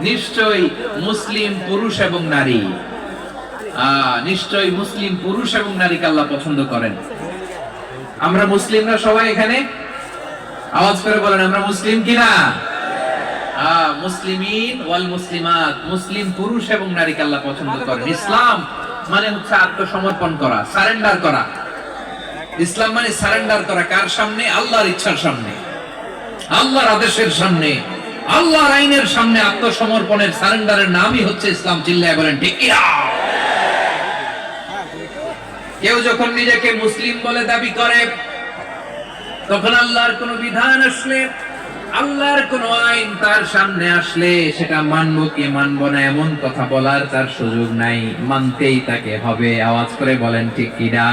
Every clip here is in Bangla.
নিশ্চয় মুসলিম পুরুষ এবং নারী নিশ্চয় মুসলিম পুরুষ এবং নারীকে আল্লাহ পছন্দ করেন। আমরা মুসলিমরা সবাই এখানে আওয়াজ করে বলেন আমরা মুসলিম কিনা? মুসলিমিন ওয়াল মুসলিমাত, মুসলিম পুরুষ এবং নারীকে আল্লাহ পছন্দ করেন। ইসলাম মানে হচ্ছে আত্মসমর্পণ করা, সারেন্ডার করা। ইসলাম মানে সারেন্ডার করা কার সামনে? আল্লাহর ইচ্ছার সামনে, আল্লাহর আদেশের সামনে, আল্লাহর আইনের সামনে আত্মসমর্পণের সারেন্ডারের নামই হচ্ছে ইসলাম। চিল্লায় বলেন ঠিক কিনা? কেউ যখন নিজেকে মুসলিম বলে দাবি করে, তখন আল্লাহর কোন বিধান আসলে, আল্লাহর কোন আইন তার সামনে আসলে সেটা মানবো কি মানবো না এমন কথা বলার তার সুযোগ নাই, মানতেই তাকে হবে। আওয়াজ করে বলেন ঠিক কিনা?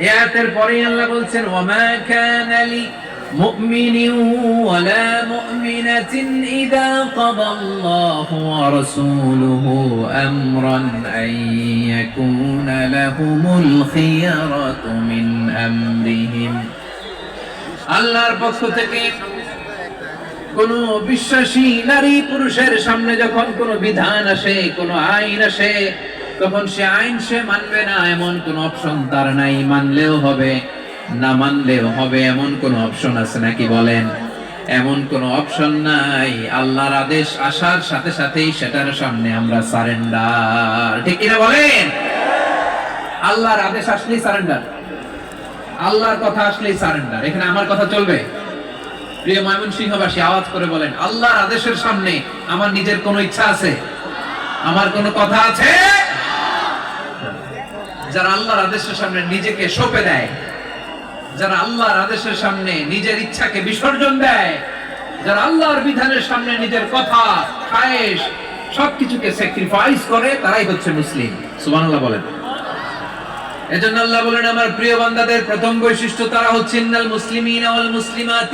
আয়াতের পরে আল্লাহ বলছেন ওয়ামা কানা লি মুমিনিন ওয়ালা মুমিনাতিন ইযা কাদাল্লাহু ওয়া রাসূলুহু আমরান আন ইয়াকুনা লাহুমুল খিয়ারাতু মিন আমরিহিম। আল্লাহর পক্ষ থেকে কোন বিশ্বাসী নারী পুরুষের সামনে যখন কোন বিধান আসে, কোন আইন আসে, তখন সে আইন সে মানবে না এমন কোন অপশন তার নাই। মানলেও হবে, না মানলেও হবে এমন কোন অপশন আছে নাকি বলেন? এমন কোন অপশন নাই। আল্লাহর আদেশ আসার সাথে সাথেই সেটার সামনে আমরা সারেন্ডার। ঠিক কিনা বলেন? আল্লাহর আদেশ আসলেই সারেন্ডার, আল্লাহর কথা আসলেই সারেন্ডার। এখানে আমার কথা চলবে? প্রিয় ময়মনসিংহবাসী আওয়াজ করে বলেন আল্লাহর আদেশের সামনে আমার নিজের কোন ইচ্ছা আছে? আমার কোন কথা আছে? যারা আল্লাহর আদেশের সামনে নিজেকে সঁপে দেয়, যারা আল্লাহর আদেশের সামনে নিজের ইচ্ছাকে বিসর্জন দেয়, যারা আল্লাহর বিধানের সামনে নিজের কথা, খায়েশ সবকিছুকে স্যাক্রিফাইস করে, তারাই হচ্ছে মুসলিম। সুবহানাল্লাহ বলেন। এজন্য আল্লাহ বলেন আমার প্রিয় বান্দাদের প্রথম বৈশিষ্ট্য তারা হচ্ছে ইন্নাল মুসলিমিনা ওয়াল মুসলিমাত